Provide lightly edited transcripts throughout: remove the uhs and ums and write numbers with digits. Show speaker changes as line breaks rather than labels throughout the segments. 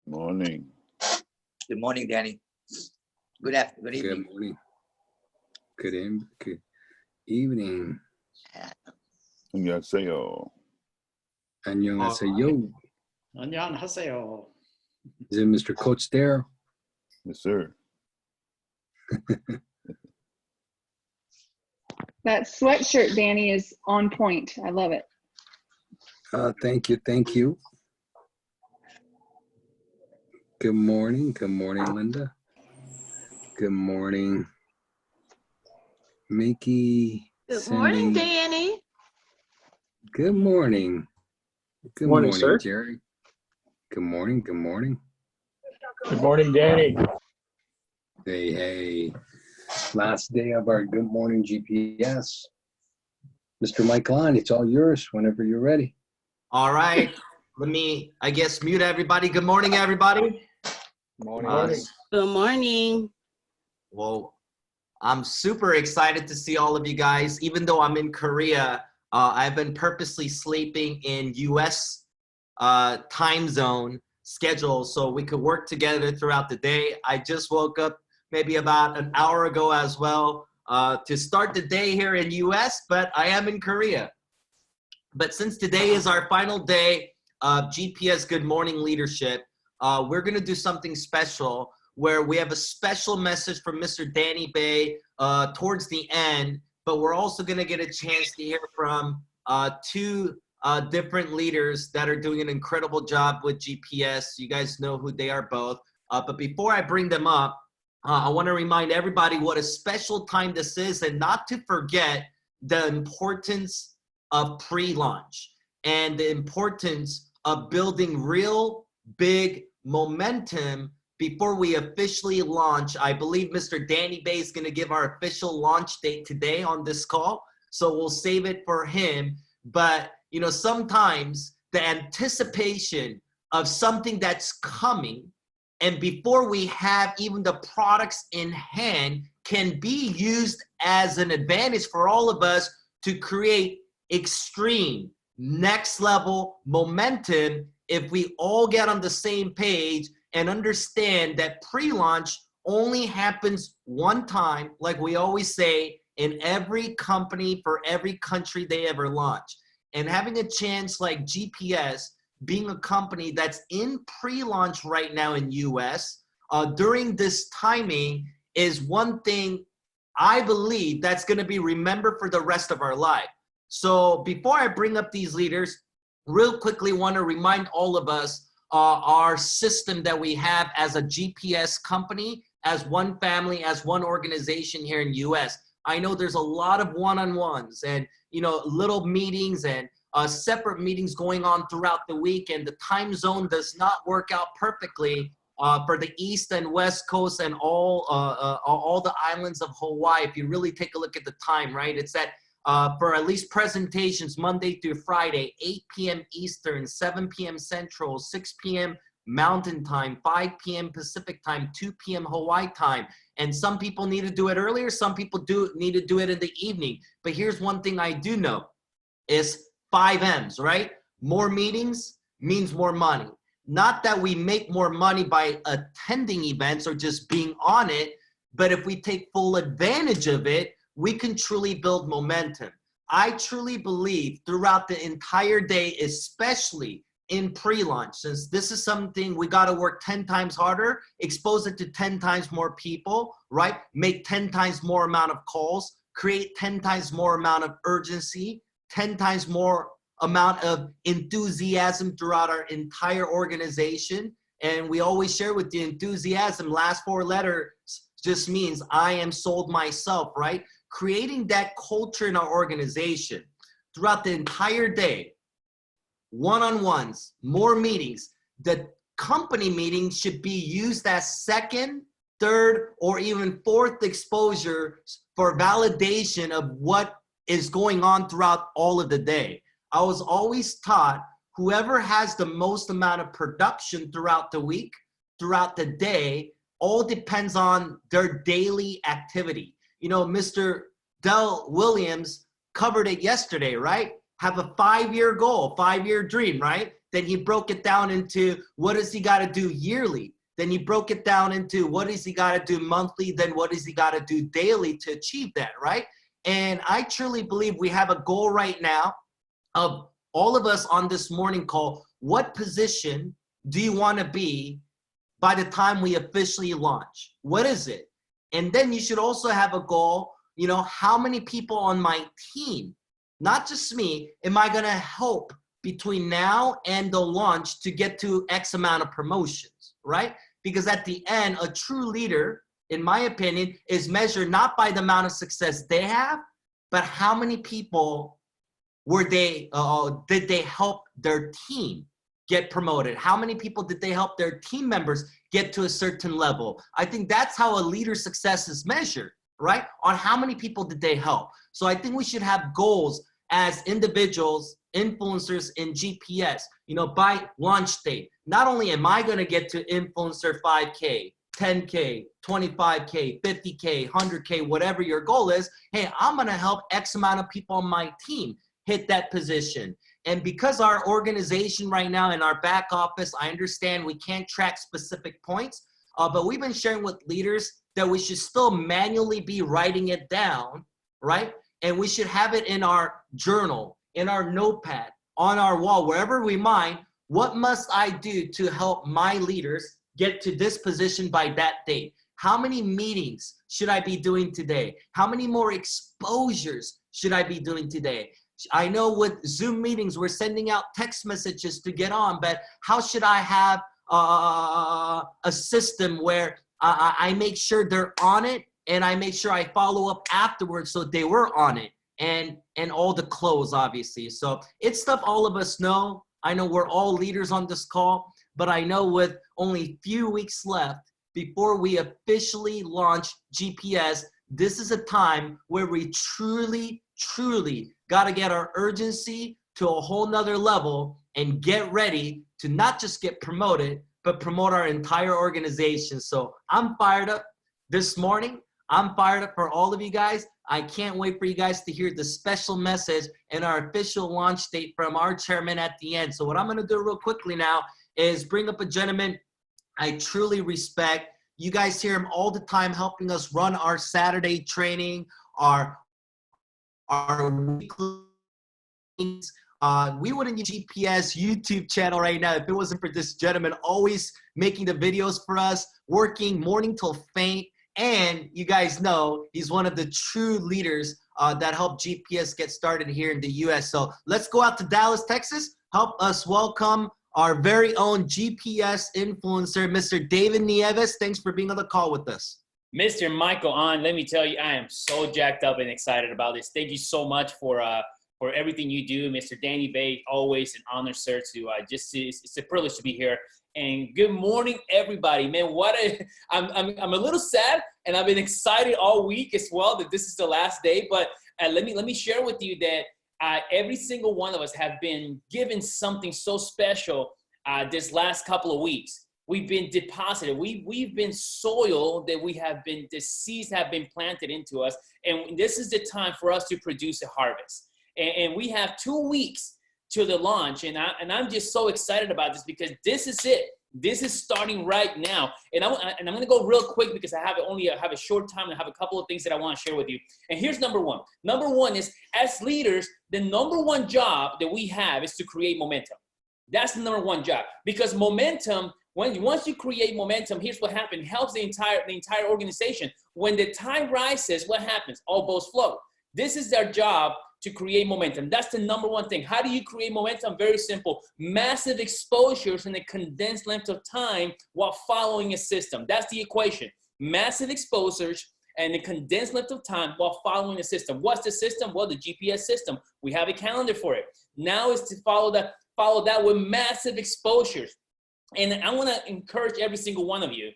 Morning.
Good morning, Danny. Good evening.
Good morning. Good evening.
안녕하세요.
안녕하세요.
안녕하세요.
Is it Mr. Coach there?
Yes, sir.
That sweatshirt, Danny, is on point. I love it.
Thank you. Thank you. Good morning. Good morning, Linda. Good morning, Mickey.
Good
Cindy.
morning, Danny.
Good morning. Good
Morning, sir.
Jerry. Good morning. Good morning.
Good morning, Danny.
Hey. Last day of our Good Morning GPS. Mr. Mike Lon, it's all yours whenever you're ready.
All right. Let me, I guess, mute everybody. Good morning, everybody.
Morning.
Good morning.
Well, I'm super excited to see all of you guys. Even though I'm in Korea, I've been purposely sleeping in U.S. Time zone schedule so we could work together throughout the day. I just woke up maybe about an hour ago as well to start the day here in U.S., but I am in Korea. But since today is our final day of GPS Good Morning Leadership, we're going to do something special where we have a special message from Mr. Danny Bay towards the end, but we're also going to get a chance to hear from two different leaders that are doing an incredible job with GPS. You guys know who they are both. But before I bring them up, I want to remind everybody what a special time this is and not to forget the importance of pre-launch and the importance of building real big momentum before we officially launch. I believe Mr. Danny Bay is going to give our official launch date today on this call, so we'll save it for him. But, you know, sometimes the anticipation of something that's coming and before we have even the products in hand can be used as an advantage for all of us to create extreme next level momentum if we all get on the same page and understand that pre-launch only happens one time, like we always say, in every company for every country they ever launch. And having a chance like GPS, being a company that's in pre-launch right now in US, during this timing is one thing I believe that's gonna be remembered for the rest of our life. So before I bring up these leaders, real quickly wanna remind all of us our system that we have as a GPS company, as one family, as one organization here in US. I know there's a lot of one-on-ones and little meetings and separate meetings going on throughout the week, and the time zone does not work out perfectly for the East and West Coast and all the islands of Hawaii. If you really take a look at the time, right? It's that for at least presentations Monday through Friday, 8 p.m. Eastern, 7 p.m. Central, 6 p.m. Mountain Time, 5 p.m. Pacific Time, 2 p.m. Hawaii time. And some people need to do it earlier. Some people need to do it in the evening. But here's one thing I do know is 5 M's, right? More meetings means more money. Not that we make more money by attending events or just being on it, but if we take full advantage of it, we can truly build momentum. I truly believe throughout the entire day, especially in pre-launch, since this is something we got to work 10 times harder, expose it to 10 times more people, right? Make 10 times more amount of calls, create 10 times more amount of urgency, 10 times more amount of enthusiasm throughout our entire organization. And we always share with the enthusiasm, last 4 letters just means I am sold myself, right? Creating that culture in our organization throughout the entire day, one-on-ones, more meetings. The company meeting should be used as second, third, or even fourth exposure for validation of what is going on throughout all of the day. I was always taught whoever has the most amount of production throughout the week, throughout the day, all depends on their daily activity. You know, Mr. Del Williams covered it yesterday, right? Have a 5-year goal, 5-year dream, right? Then he broke it down into what does he got to do yearly. Then he broke it down into what does he got to do monthly. Then what does he got to do daily to achieve that, right? And I truly believe we have a goal right now of all of us on this morning call. What position do you want to be by the time we officially launch? What is it? And then you should also have a goal, how many people on my team, not just me, am I going to help between now and the launch to get to X amount of promotions, right? Because at the end, a true leader, in my opinion, is measured not by the amount of success they have, but how many people did they help their team get promoted? How many people did they help their team members get to a certain level? I think that's how a leader's success is measured, right? On how many people did they help? So I think we should have goals as individuals, influencers in GPS, by launch date. Not only am I going to get to influencer 5K, 10K, 25K, 50K, 100K, whatever your goal is, hey, I'm going to help X amount of people on my team hit that position. And because our organization right now in our back office, I understand we can't track specific points, but we've been sharing with leaders that we should still manually be writing it down, right? And we should have it in our journal, in our notepad, on our wall, wherever we mind. What must I do to help my leaders get to this position by that date? How many meetings should I be doing today? How many more exposures should I be doing today? I know with Zoom meetings, we're sending out text messages to get on, but how should I have a system where I make sure they're on it and I make sure I follow up afterwards so they were on it, and all the close, obviously. So it's stuff all of us know. I know we're all leaders on this call, but I know with only a few weeks left before we officially launch GPS, this is a time where we truly got to get our urgency to a whole nother level and get ready to not just get promoted, but promote our entire organization. So I'm fired up this morning. I'm fired up for all of you guys. I can't wait for you guys to hear the special message and our official launch date from our chairman at the end. So what I'm going to do real quickly now is bring up a gentleman I truly respect. You guys hear him all the time helping us run our Saturday training, our weekly meetings. We wouldn't use GPS YouTube channel right now if it wasn't for this gentleman always making the videos for us, working morning till faint. And you guys know he's one of the true leaders that helped GPS get started here in the US. So let's go out to Dallas, Texas. Help us welcome our very own GPS influencer, Mr. David Nieves. Thanks for being on the call with us.
Mr. Michael On, let me tell you, I am so jacked up and excited about this. Thank you so much for everything you do. Mr. Danny Bay, always an honor, sir, to it's a privilege to be here. And good morning, everybody. Man, I'm a little sad, and I've been excited all week as well that this is the last day. But let me share with you that every single one of us have been given something so special this last couple of weeks. We've been deposited. We've been soil that the seeds have been planted into us. And this is the time for us to produce a harvest. And we have 2 weeks to the launch. And I'm just so excited about this because this is it. This is starting right now. And I'm going to go real quick because I have a short time and I have a couple of things that I want to share with you. And here's number one. Number one is, as leaders, the number one job that we have is to create momentum. That's the number one job, because momentum, once you create momentum, here's what happens. It helps the entire organization. When the tide rises, what happens? All boats float. This is their job, to create momentum. That's the number one thing. How do you create momentum? Very simple. Massive exposures in a condensed length of time while following a system. That's the equation. Massive exposures and a condensed length of time while following a system. What's the system? Well, the GPS system. We have a calendar for it. Now is to follow that with massive exposures. And I want to encourage every single one of you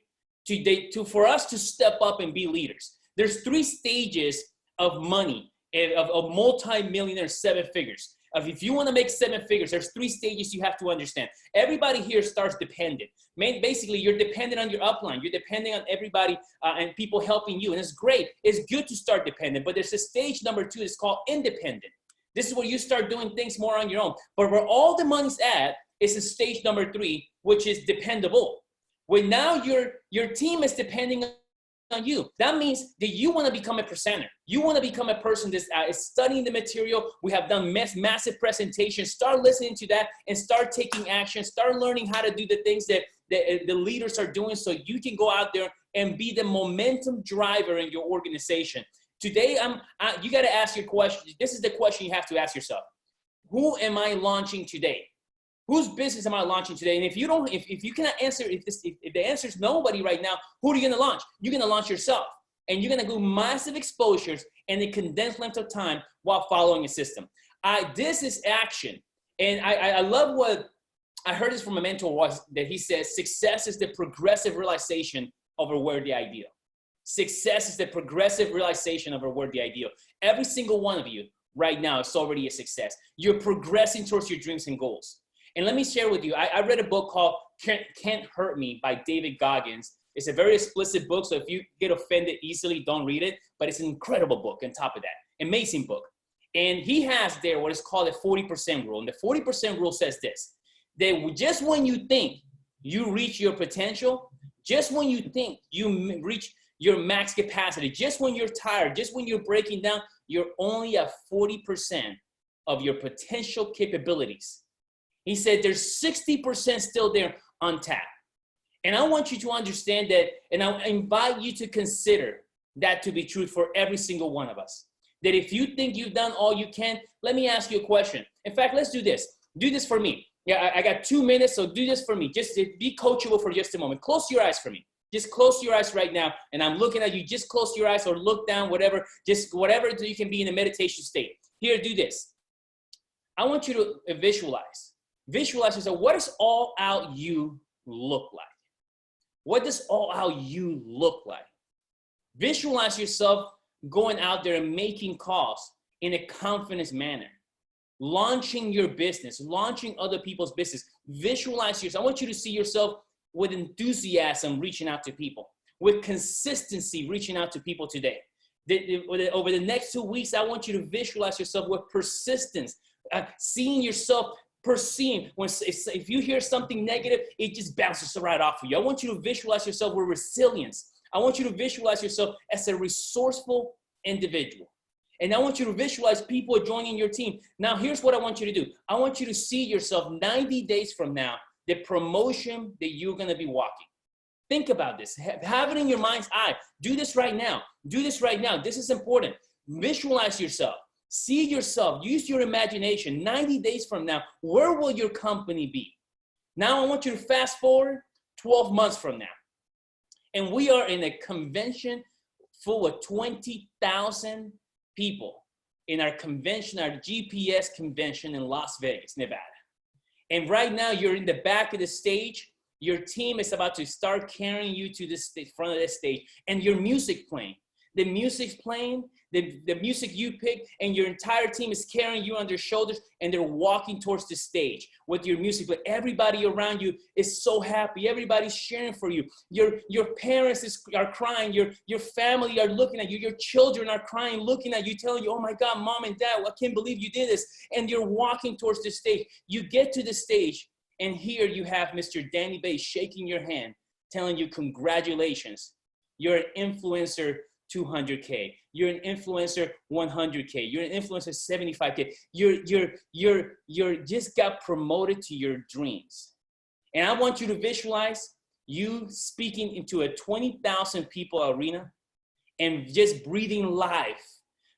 for us to step up and be leaders. There's 3 stages of money. Of multi-millionaire 7 figures. If you want to make 7 figures, there's 3 stages you have to understand. Everybody here starts dependent. Basically, you're dependent on your upline. You're dependent on everybody and people helping you. And it's great. It's good to start dependent. But there's a stage number 2. It's called independent. This is where you start doing things more on your own. But where all the money's at is a stage number 3, which is dependable. When now your team is depending on you. That means that you want to become a presenter. You want to become a person that is studying the material. We have done massive presentations. Start listening to that and start taking action. Start learning how to do the things that the leaders are doing so you can go out there and be the momentum driver in your organization. Today, you got to ask your question. This is the question you have to ask yourself. Who am I launching today? Whose business am I launching today? And if you cannot answer, if the answer is nobody right now, who are you going to launch? You're going to launch yourself. And you're going to do massive exposures in a condensed length of time while following a system. This is action. And I love what I heard this from a mentor was that he says, success is the progressive realization of a worthy ideal. Success is the progressive realization of a worthy ideal. Every single one of you right now is already a success. You're progressing towards your dreams and goals. And let me share with you, I read a book called Can't Hurt Me by David Goggins. It's a very explicit book, so if you get offended easily, don't read it. But it's an incredible book on top of that. Amazing book. And he has there what is called a 40% rule. And the 40% rule says this, that just when you think you reach your potential, just when you think you reach your max capacity, just when you're tired, just when you're breaking down, you're only at 40% of your potential capabilities. He said there's 60% still there untapped. And I want you to understand that, and I invite you to consider that to be true for every single one of us. That if you think you've done all you can, let me ask you a question. In fact, let's do this. Do this for me. Yeah, I got 2 minutes, so do this for me. Just be coachable for just a moment. Close your eyes for me. Just close your eyes right now, and I'm looking at you. Just close your eyes or look down, whatever. Just whatever you can be in a meditation state. Here, do this. I want you to visualize. Visualize yourself. What does all out you look like? What does all out you look like? Visualize yourself going out there and making calls in a confident manner. Launching your business, launching other people's business. Visualize yourself. I want you to see yourself with enthusiasm reaching out to people, with consistency reaching out to people today. Over the next 2 weeks, I want you to visualize yourself with persistence, seeing yourself perceiving. If you hear something negative, it just bounces right off of you. I want you to visualize yourself with resilience. I want you to visualize yourself as a resourceful individual. And I want you to visualize people joining your team. Now, here's what I want you to do. I want you to see yourself 90 days from now, the promotion that you're going to be walking. Think about this. Have it in your mind's eye. Do this right now. Do this right now. This is important. Visualize yourself. See yourself. Use your imagination. 90 days from now, where will your company be? Now, I want you to fast forward 12 months from now. And we are in a convention full of 20,000 people in our convention, our GPS convention in Las Vegas, Nevada. And right now, you're in the back of the stage. Your team is about to start carrying you to the front of the stage, and your music playing. The music's playing, the music you pick, and your entire team is carrying you on their shoulders, and they're walking towards the stage with your music. But everybody around you is so happy. Everybody's cheering for you. Your parents are crying. Your family are looking at you. Your children are crying, looking at you, telling you, oh my God, Mom and Dad, I can't believe you did this. And you're walking towards the stage. You get to the stage, and here you have Mr. Danny Bay shaking your hand, telling you, congratulations. You're an influencer 200K. You're an influencer 100K. You're an influencer 75K. You're just got promoted to your dreams. And I want you to visualize you speaking into a 20,000 people arena and just breathing life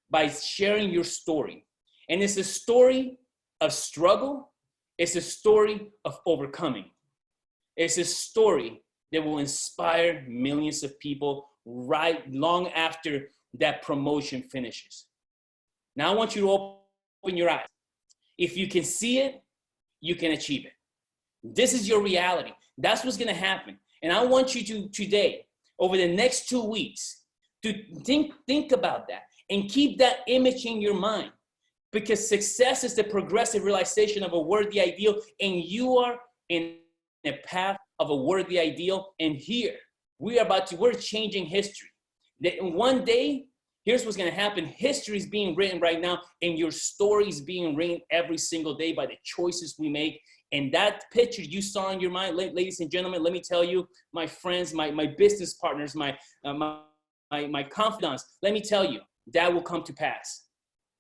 by sharing your story. And it's a story of struggle. It's a story of overcoming. It's a story that will inspire millions of people right long after that promotion finishes. Now I want you to open your eyes. If you can see it, you can achieve it. This is your reality. That's what's going to happen. And I want you to today, over the next 2 weeks, to think about that and keep that image in your mind, because success is the progressive realization of a worthy ideal, and you are in a path of a worthy ideal. And here we're changing history. That one day Here's what's going to happen. History is being written right now, and your story is being written every single day by the choices we make. And that picture you saw in your mind, ladies and gentlemen, let me tell you, my friends, my business partners, my confidants, let me tell you, that will come to pass.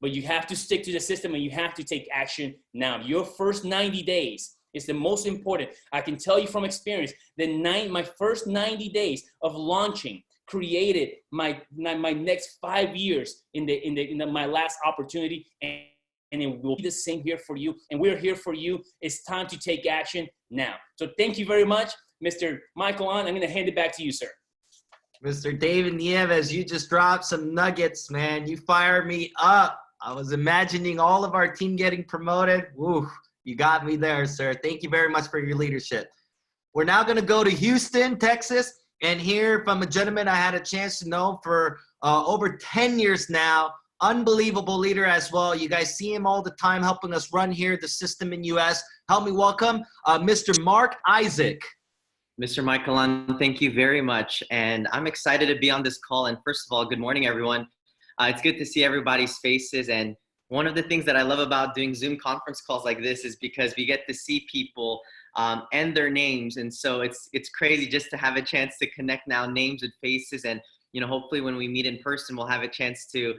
But you have to stick to the system, and you have to take action now. Your first 90 days is the most important. I can tell you from experience, my first 90 days of launching created my next 5 years in my last opportunity, and it will be the same here for you. And we're here for you. It's time to take action now. So thank you very much, Mr. Michael On. I'm going to hand it back to you, sir.
Mr. David Nieves, you just dropped some nuggets, man. You fired me up. I was imagining all of our team getting promoted. Woo, you got me there, sir. Thank you very much for your leadership. We're now going to go to Houston, Texas, and hear from a gentleman I had a chance to know for over 10 years now. Unbelievable leader as well. You guys see him all the time helping us run here, the system in US. Help me welcome Mr. Marc Isaac.
Mr. Michael, thank you very much. And I'm excited to be on this call. And first of all, good morning, everyone. It's good to see everybody's faces. And one of the things that I love about doing Zoom conference calls like this is because we get to see people and their names. And so it's crazy just to have a chance to connect now names and faces. And, you know, hopefully when we meet in person, we'll have a chance to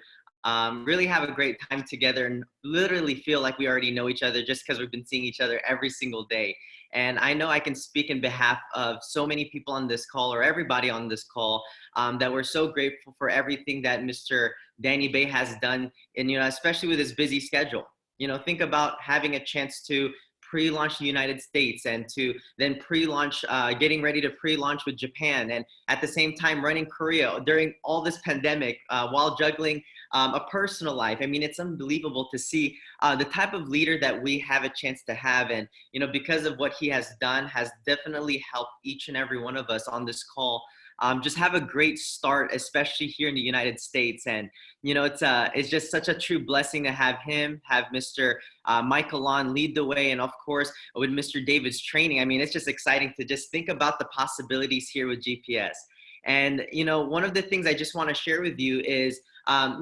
really have a great time together and literally feel like we already know each other just because we've been seeing each other every single day. And I know I can speak in behalf of so many people on this call, or everybody on this call, that we're so grateful for everything that Mr. Danny Bay has done, and, you know, especially with his busy schedule. You know, think about having a chance to pre-launch the United States and to then pre-launch, getting ready to pre-launch with Japan, and at the same time running Korea during all this pandemic while juggling a personal life. I mean, it's unbelievable to see the type of leader that we have a chance to have. And, you know, because of what he has done, has definitely helped each and every one of us on this call just have a great start, especially here in the United States. And, you know, it's just such a true blessing to have him, have Mr. Michael on lead the way. And of course, with Mr. David's training, I mean, it's just exciting to just think about the possibilities here with GPS. And, you know, one of the things I just want to share with you is,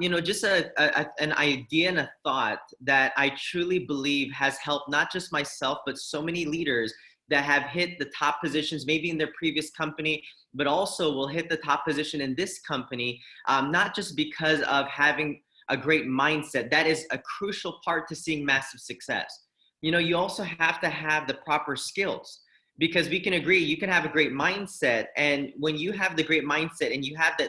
you know, just an idea and a thought that I truly believe has helped not just myself, but so many leaders that have hit the top positions, maybe in their previous company, but also will hit the top position in this company, not just because of having a great mindset. That is a crucial part to seeing massive success. You know, you also have to have the proper skills, because we can agree, you can have a great mindset. And when you have the great mindset and you have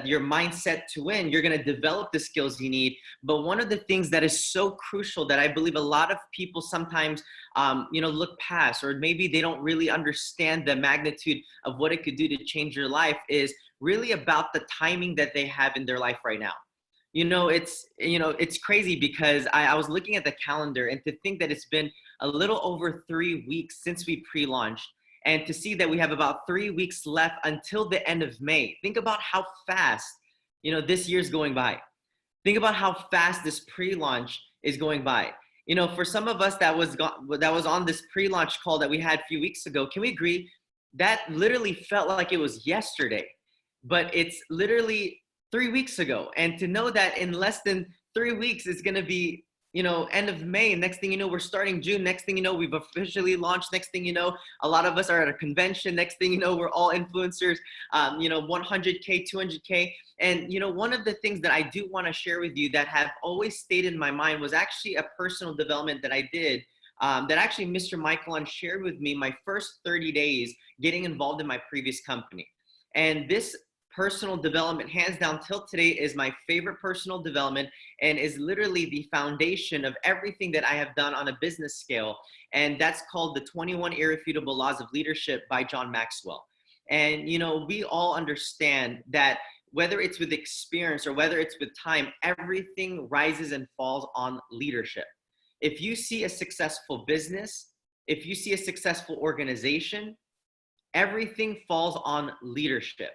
your mindset to win, you're going to develop the skills you need. But one of the things that is so crucial that I believe a lot of people sometimes, you know, look past, or maybe they don't really understand the magnitude of what it could do to change your life, is really about the timing that they have in their life right now. You know, it's crazy because I was looking at the calendar, and to think that it's been a little over 3 weeks since we pre-launched, and to see that we have about 3 weeks left until the end of May. Think about how fast, you know, this year's going by. Think about how fast this pre-launch is going by. You know, for some of us that was on this pre-launch call that we had a few weeks ago, can we agree that literally felt like it was yesterday, but it's literally 3 weeks ago. And to know that in less than 3 weeks, it's gonna be, you know, end of May. Next thing you know, we're starting June. Next thing you know, we've officially launched. Next thing you know, a lot of us are at a convention. Next thing you know, we're all influencers, you know, 100K, 200K. And, you know, one of the things that I do want to share with you that have always stayed in my mind was actually a personal development that I did, that actually Mr. Michael shared with me my first 30 days getting involved in my previous company. And this personal development, hands down till today, is my favorite personal development, and is literally the foundation of everything that I have done on a business scale. And that's called the 21 Irrefutable Laws of Leadership by John Maxwell. And, you know, we all understand that whether it's with experience or whether it's with time, everything rises and falls on leadership. If you see a successful business, if you see a successful organization, everything falls on leadership.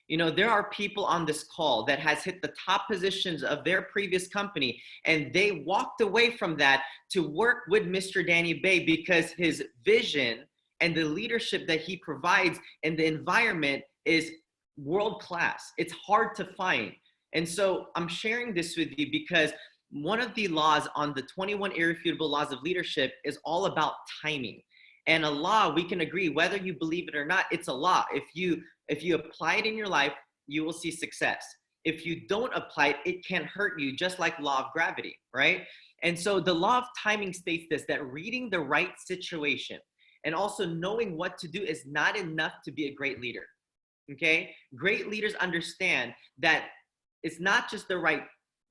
You know, there are people on this call that has hit the top positions of their previous company, and they walked away from that to work with Mr. Danny Bay because his vision and the leadership that he provides and the environment is world class. It's hard to find. And so I'm sharing this with you because one of the laws on the 21 irrefutable laws of leadership is all about timing. And a law, we can agree, whether you believe it or not, it's a law. If you apply it in your life, you will see success. If you don't apply it, it can hurt you, just like law of gravity, right? And so the law of timing states this, that reading the right situation and also knowing what to do is not enough to be a great leader, okay? Great leaders understand that it's not just the right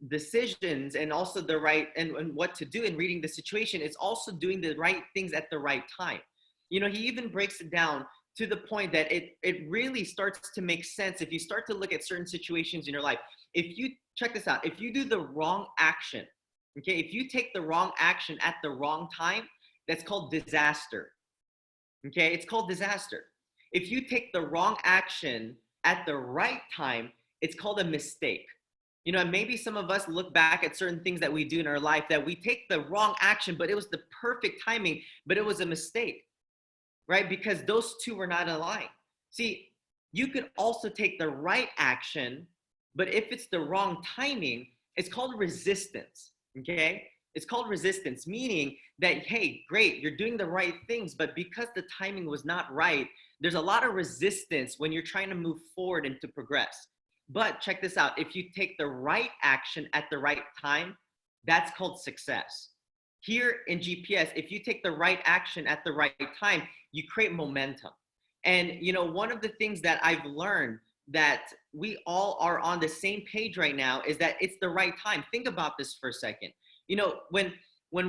decisions and also the right and what to do in reading the situation. It's also doing the right things at the right time. You know, he even breaks it down to the point that it really starts to make sense if you start to look at certain situations in your life. If you check this out, if you do the wrong action, okay, if you take the wrong action at the wrong time, that's called disaster. Okay, it's called disaster. If you take the wrong action at the right time, it's called a mistake. You know, maybe some of us look back at certain things that we do in our life that we take the wrong action, but it was the perfect timing, but it was a mistake, right? Because those two were not aligned. See, you could also take the right action, but if it's the wrong timing, it's called resistance, okay? It's called resistance, meaning that, hey, great, you're doing the right things, but because the timing was not right, there's a lot of resistance when you're trying to move forward and to progress. But check this out, if you take the right action at the right time, that's called success. Here in GPS, if you take the right action at the right time, you create momentum. And you know, one of the things that I've learned that we all are on the same page right now is that it's the right time. Think about this for a second. You know, when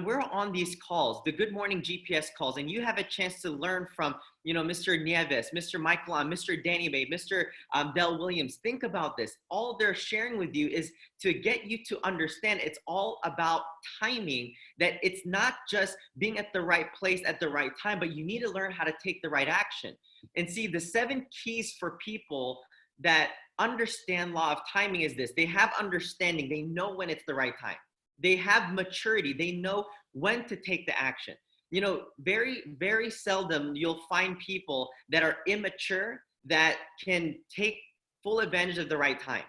we're on these calls, the Good Morning GPS calls, and you have a chance to learn from, you know, Mr. Nieves, Mr. Michael, Mr. Danny Bay, Mr. Del Williams, think about this. All they're sharing with you is to get you to understand it's all about timing, that it's not just being at the right place at the right time, but you need to learn how to take the right action. And see, the 7 keys for people that understand law of timing is this. They have understanding. They know when it's the right time. They have maturity. They know when to take the action. You know, very, very seldom you'll find people that are immature that can take full advantage of the right time.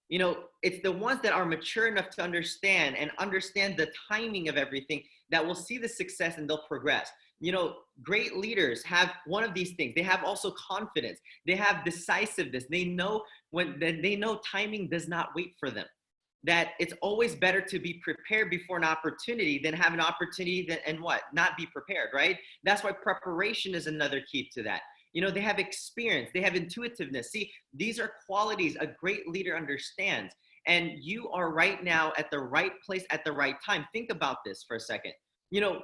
You know, it's the ones that are mature enough to understand and understand the timing of everything that will see the success and they'll progress. You know, great leaders have one of these things. They have also confidence. They have decisiveness. They know timing does not wait for them. That it's always better to be prepared before an opportunity than have an opportunity and not be prepared, right? That's why preparation is another key to that. You know, they have experience, they have intuitiveness. See, these are qualities a great leader understands. And you are right now at the right place at the right time. Think about this for a second. You know,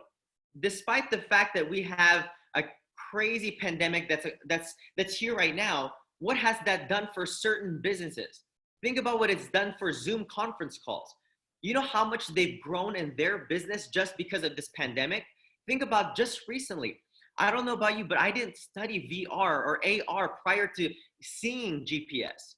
despite the fact that we have a crazy pandemic that's here right now, what has that done for certain businesses? Think about what it's done for Zoom conference calls. You know how much they've grown in their business just because of this pandemic? Think about just recently. I don't know about you, but I didn't study VR or AR prior to seeing GPS.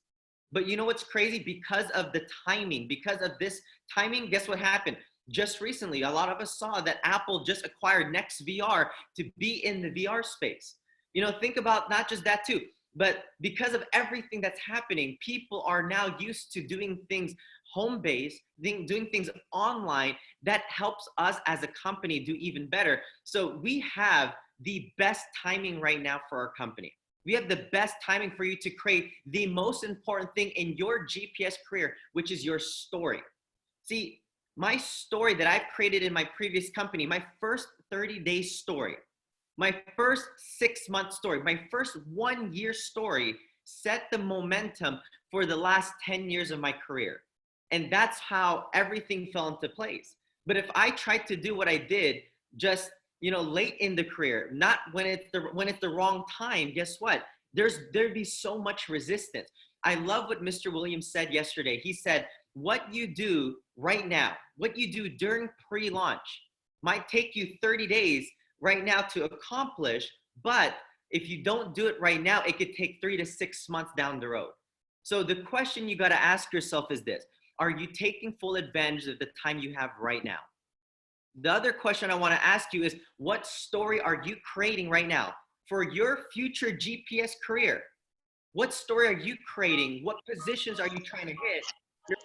But you know what's crazy? Because of the timing, because of this timing, guess what happened? Just recently, a lot of us saw that Apple just acquired NextVR to be in the VR space. You know, think about not just that too, but because of everything that's happening, people are now used to doing things home-based, doing things online. That helps us as a company do even better. So we have the best timing right now for our company. We have the best timing for you to create the most important thing in your GPS career, which is your story. See, my story that I've created in my previous company, my first 30-day story, my first 6-month story, my first 1-year story set the momentum for the last 10 years of my career. And that's how everything fell into place. But if I tried to do what I did just, you know, late in the career, not when it's the wrong time, guess what? There'd be so much resistance. I love what Mr. Williams said yesterday. He said, what you do right now, what you do during pre-launch might take you 30 days right now to accomplish, but if you don't do it right now, it could take 3 to 6 months down the road. So the question you got to ask yourself is this: are you taking full advantage of the time you have right now? The other question I want to ask you is, what story are you creating right now for your future GPS career? What story are you creating? What positions are you trying to hit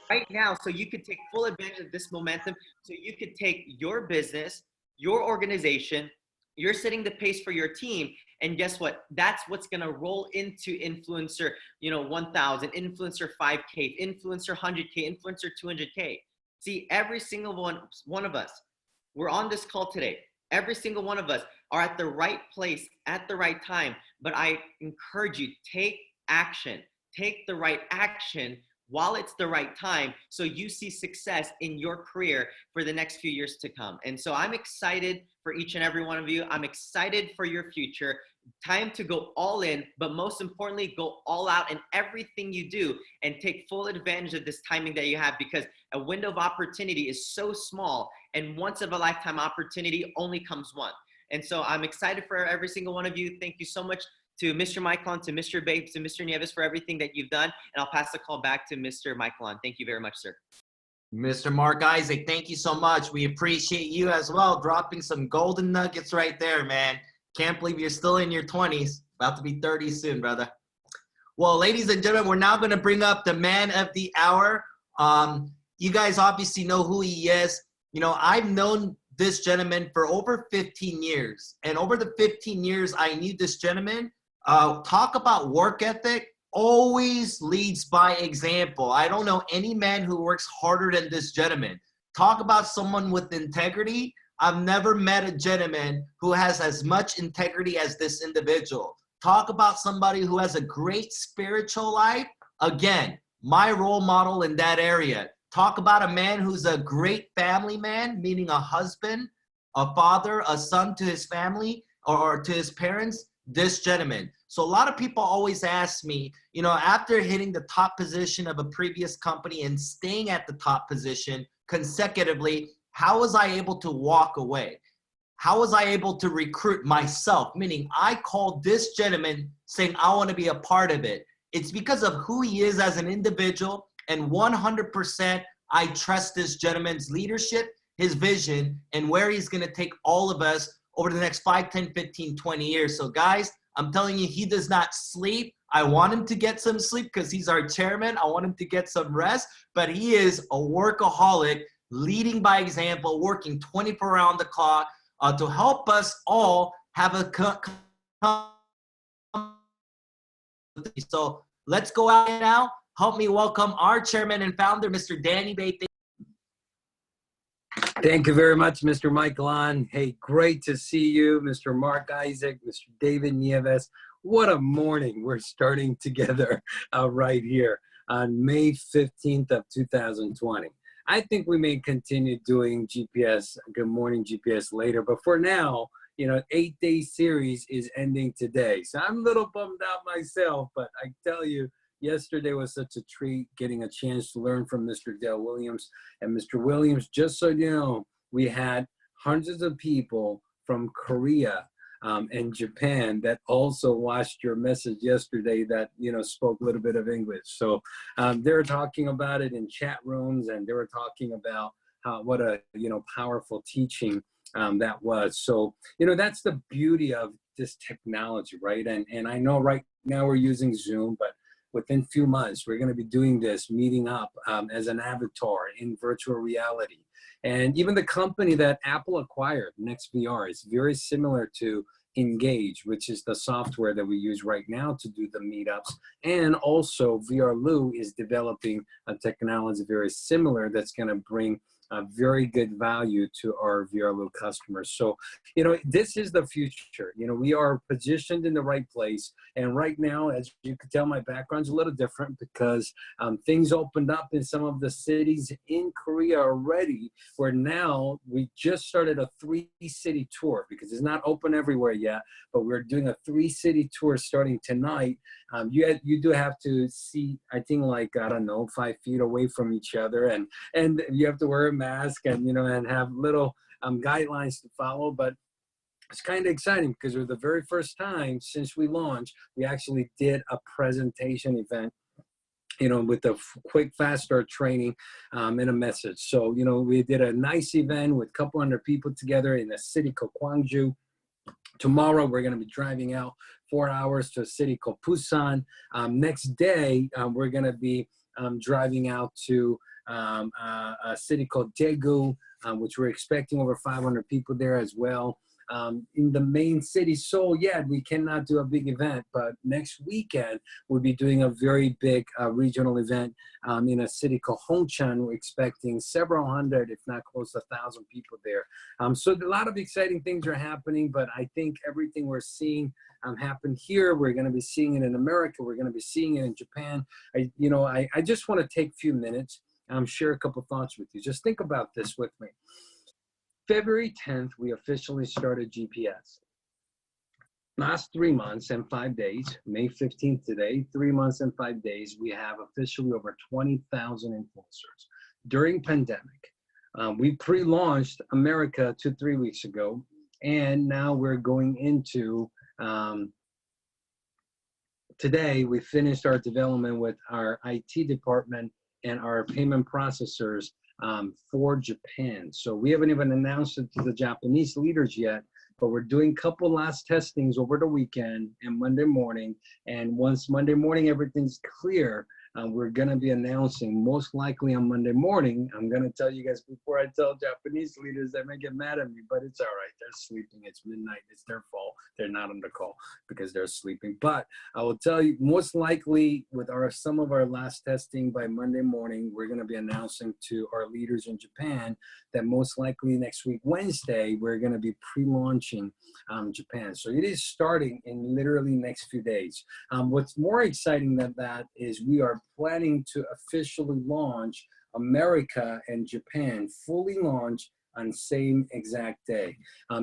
right now so you could take full advantage of this momentum, so you could take your business, your organization, you're setting the pace for your team. And guess what? That's what's going to roll into influencer, 1,000, influencer 5K, influencer 100K, influencer 200K. See, every single one of us, we're on this call today. Every single one of us are at the right place at the right time. But I encourage you, take action. Take the right action while it's the right time, so you see success in your career for the next few years to come. And so I'm excited for each and every one of you. I'm excited for your future. Time to go all in, but most importantly, go all out in everything you do and take full advantage of this timing that you have, because a window of opportunity is so small, and once of a lifetime opportunity only comes one. And so I'm excited for every single one of you. Thank you so much to Mr. Michaelon, to Mr. Bates, to Mr. Nieves for everything that you've done. And I'll pass the call back to Mr. Michaelon. Thank you very much, sir.
Mr. Marc Isaac, thank you so much. We appreciate you as well, dropping some golden nuggets right there, man. Can't believe you're still in your 20s. About to be 30 soon, brother. Well, ladies and gentlemen, we're now going to bring up the man of the hour. You guys obviously know who he is. I've known this gentleman for over 15 years. And over the 15 years I knew this gentleman, talk about work ethic, always leads by example. I don't know any man who works harder than this gentleman. Talk about someone with integrity. I've never met a gentleman who has as much integrity as this individual. Talk about somebody who has a great spiritual life. Again, my role model in that area. Talk about a man who's a great family man, meaning a husband, a father, a son to his family or to his parents. This gentleman. So a lot of people always ask me, after hitting the top position of a previous company and staying at the top position consecutively, how was I able to walk away? How was I able to recruit myself? Meaning I called this gentleman saying, I want to be a part of it. It's because of who he is as an individual, and 100% I trust this gentleman's leadership, his vision, and where he's going to take all of us over the next 5, 10, 15, 20 years. So guys, I'm telling you, he does not sleep. I want him to get some sleep because he's our chairman. I want him to get some rest, but he is a workaholic, leading by example, working 24 around the clock to help us all have a so let's go out now. Help me welcome our chairman and founder, Mr. Danny Bay.
Thank you very much, Mr. Michaelon. Hey, great to see you, Mr. Marc Isaac, Mr. David Nieves. What a morning we're starting together right here on May 15th of 2020. I think we may continue doing GPS, Good Morning GPS later, but for now, 8-day series is ending today. So I'm a little bummed out myself, but I tell you, yesterday was such a treat getting a chance to learn from Mr. Dale Williams. And Mr. Williams, just so you know, we had hundreds of people from Korea and Japan that also watched your message yesterday that, spoke a little bit of English. So they were talking about it in chat rooms, and they were talking about what a, powerful teaching that was. So, that's the beauty of this technology, right? And I know right now we're using Zoom, but within a few months, we're going to be doing this, meeting up as an avatar in virtual reality. And even the company that Apple acquired, NextVR, is very similar to Engage, which is the software that we use right now to do the meetups. And also VRLU is developing a technology very similar that's going to bring a very good value to our VRLU customers. So, this is the future. We are positioned in the right place. And right now, as you can tell, my background's a little different because things opened up in some of the cities in Korea already, where now we just started a 3-city tour because it's not open everywhere yet, but we're doing a 3-city tour starting tonight. You do have to see, I think, 5 feet away from each other, and you have to wear a mask and and have little guidelines to follow. But it's kind of exciting because it was the very first time since we launched we actually did a presentation event, with a quick fast start training and a message. So we did a nice event with a couple hundred people together in a city called Gwangju. Tomorrow, we're going to be driving out 4 hours to a city called Busan. Next day, we're going to be driving out to a city called Daegu, which we're expecting over 500 people there as well. In the main city, Seoul, yeah, we cannot do a big event, but next weekend we'll be doing a very big regional event in a city called Hongcheon. We're expecting several hundred, if not close to 1,000 people there. So a lot of exciting things are happening, but I think everything we're seeing happen here, we're going to be seeing it in America. We're going to be seeing it in Japan. I just want to take a few minutes, share a couple thoughts with you. Just think about this with me. February 10th, we officially started GPS. Last 3 months and 5 days, May 15th today, 3 months and 5 days, we have officially over 20,000 influencers. During pandemic, we pre-launched America 2-3 weeks ago, and now we're going into, today we finished our development with our IT department and our payment processors for Japan. So we haven't even announced it to the Japanese leaders yet, but we're doing a couple last testings over the weekend and Monday morning. And once Monday morning everything's clear, we're going to be announcing most likely on Monday morning. I'm going to tell you guys before I tell Japanese leaders, they may get mad at me, but it's all right. They're sleeping. It's midnight. It's their fault. They're not on the call because they're sleeping. But I will tell you, most likely with some of our last testing by Monday morning, we're going to be announcing to our leaders in Japan that most likely next week, Wednesday, we're going to be pre-launching Japan. So it is starting in literally next few days. What's more exciting than that is we are planning to officially launch America and Japan, fully launch on same exact day.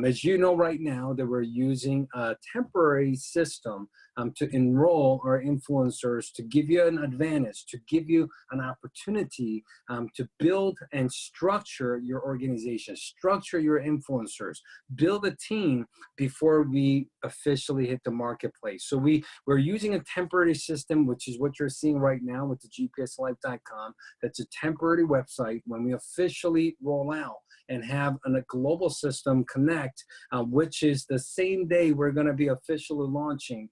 As you know right now that we're using a temporary system to enroll our influencers, to give you an advantage, to give you an opportunity to build and structure your organization, structure your influencers, build a team before we officially hit the marketplace. So we're using a temporary system, which is what you're seeing right now with the gpslife.com. That's a temporary website. When we officially roll out and have a global system connect, which is the same day we're going to be officially launching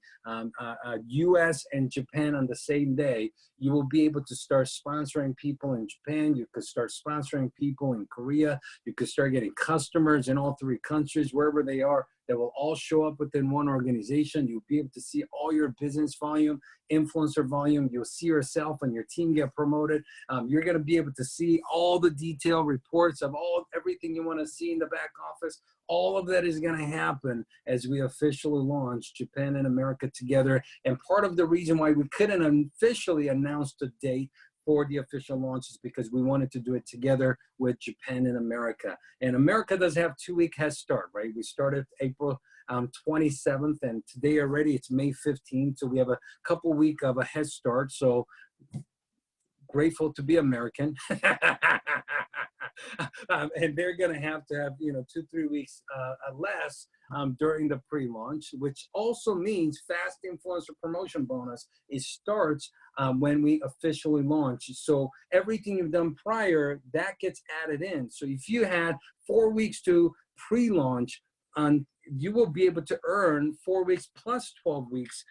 US and Japan on the same day, you will be able to start sponsoring people in Japan. You could start sponsoring people in Korea. You could start getting customers in all 3 countries, wherever they are. That will all show up within one organization. You'll be able to see all your business volume, influencer volume. You'll see yourself and your team get promoted. You're going to be able to see all the detailed reports of everything you want to see in the back office. All of that is going to happen as we officially launch Japan and America together. And part of the reason why we couldn't officially announce the date for the official launch is because we wanted to do it together with Japan and America. And America does have 2-week head start, right? We started April 27th, and today already it's May 15th. So we have a couple week of a head start. So grateful to be American. And they're going to have 2-3 weeks less during the pre-launch, which also means fast influencer promotion bonus. It starts when we officially launch. So everything you've done prior, that gets added in. So if you had 4 weeks to pre-launch, you will be able to earn 4 weeks plus 12 weeks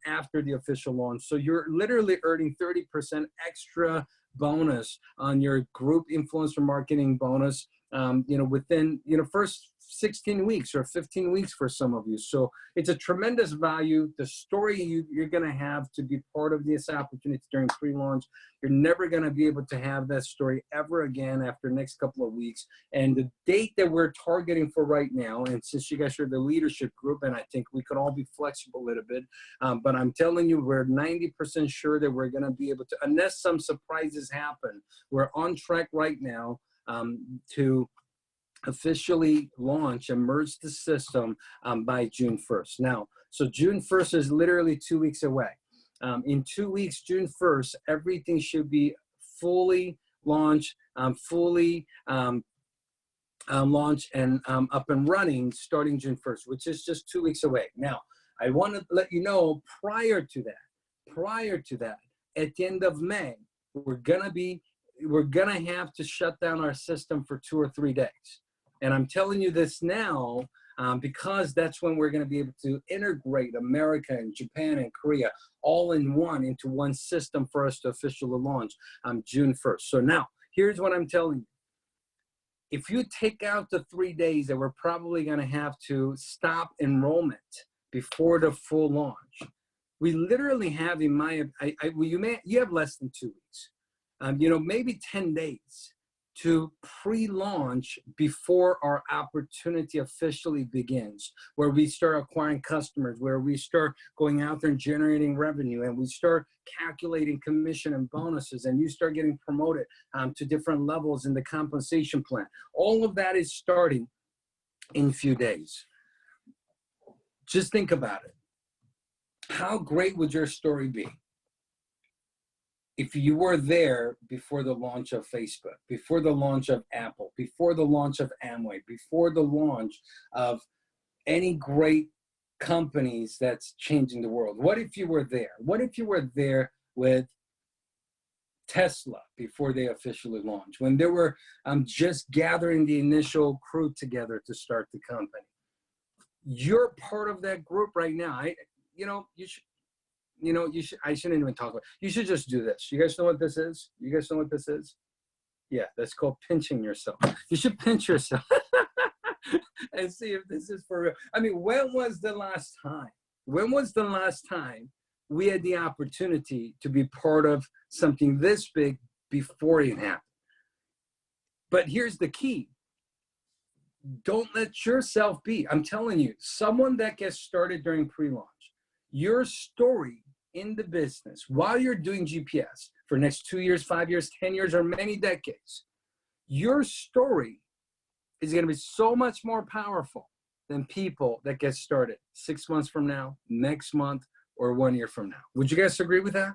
after the official launch. So you're literally earning 30% extra bonus on your group influencer marketing bonus, within, first 16 weeks or 15 weeks for some of you. So it's a tremendous value. The story you're going to have to be part of this opportunity during pre-launch, you're never going to be able to have that story ever again after the next couple of weeks. And the date that we're targeting for right now, and since you guys are the leadership group, and I think we could all be flexible a little bit, but I'm telling you, we're 90% sure that we're going to be able to, unless some surprises happen, we're on track right now to officially launch and merge the system by June 1st. Now, so June 1st is literally 2 weeks away. In 2 weeks, June 1st, everything should be fully launched, launched and up and running starting June 1st, which is just 2 weeks away. Now, I want to let you know prior to that, at the end of May, we're gonna have to shut down our system for 2 or 3 days. And I'm telling you this now because that's when we're going to be able to integrate America and Japan and Korea all in one into one system for us to officially launch on June 1st. So now, here's what I'm telling you. If you take out the 3 days that we're probably going to have to stop enrollment before the full launch, we literally have, in my, you have less than 2 weeks, maybe 10 days to pre-launch before our opportunity officially begins, where we start acquiring customers, where we start going out there and generating revenue, and we start calculating commission and bonuses, and you start getting promoted to different levels in the compensation plan. All of that is starting in a few days. Just think about it. How great would your story be if you were there before the launch of Facebook, before the launch of Apple, before the launch of Amway, before the launch of any great companies that's changing the world? What if you were there? What if you were there with Tesla before they officially launched, when they were just gathering the initial crew together to start the company? You're part of that group right now. I shouldn't even talk about it. You should just do this. You guys know what this is? You guys know what this is? Yeah, that's called pinching yourself. You should pinch yourself and see if this is for real. I mean, when was the last time? When was the last time we had the opportunity to be part of something this big before it happened? But here's the key. Don't let yourself be. I'm telling you, someone that gets started during pre-launch, your story in the business while you're doing GPS for next 2 years, 5 years, 10 years, or many decades, your story is going to be so much more powerful than people that get started 6 months from now, next month, or 1 year from now. Would you guys agree with that?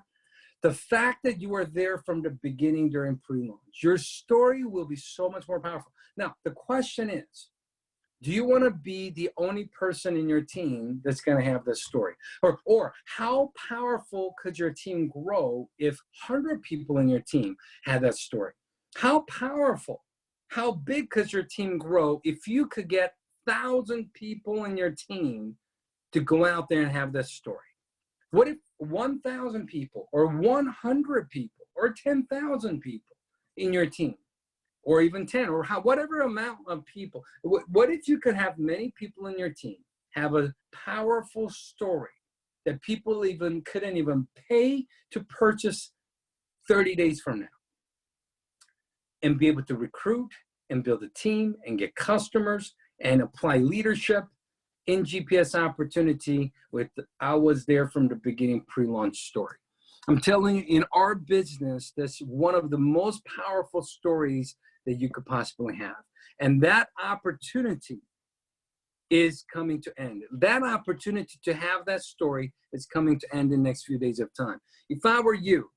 The fact that you are there from the beginning during pre-launch, your story will be so much more powerful. Now, the question is, do you want to be the only person in your team that's going to have this story? Or how powerful could your team grow if 100 people in your team had that story? How powerful, how big could your team grow if you could get 1,000 people in your team to go out there and have this story? What if 1,000 people or 100 people or 10,000 people in your team, or even 10, or whatever amount of people? What if you could have many people in your team have a powerful story that people couldn't even pay to purchase 30 days from now, and be able to recruit and build a team and get customers and apply leadership in GPS opportunity with I was there from the beginning pre-launch story? I'm telling you, in our business, that's one of the most powerful stories that you could possibly have. And that opportunity is coming to end. That opportunity to have that story is coming to end in the next few days of time. If I were you,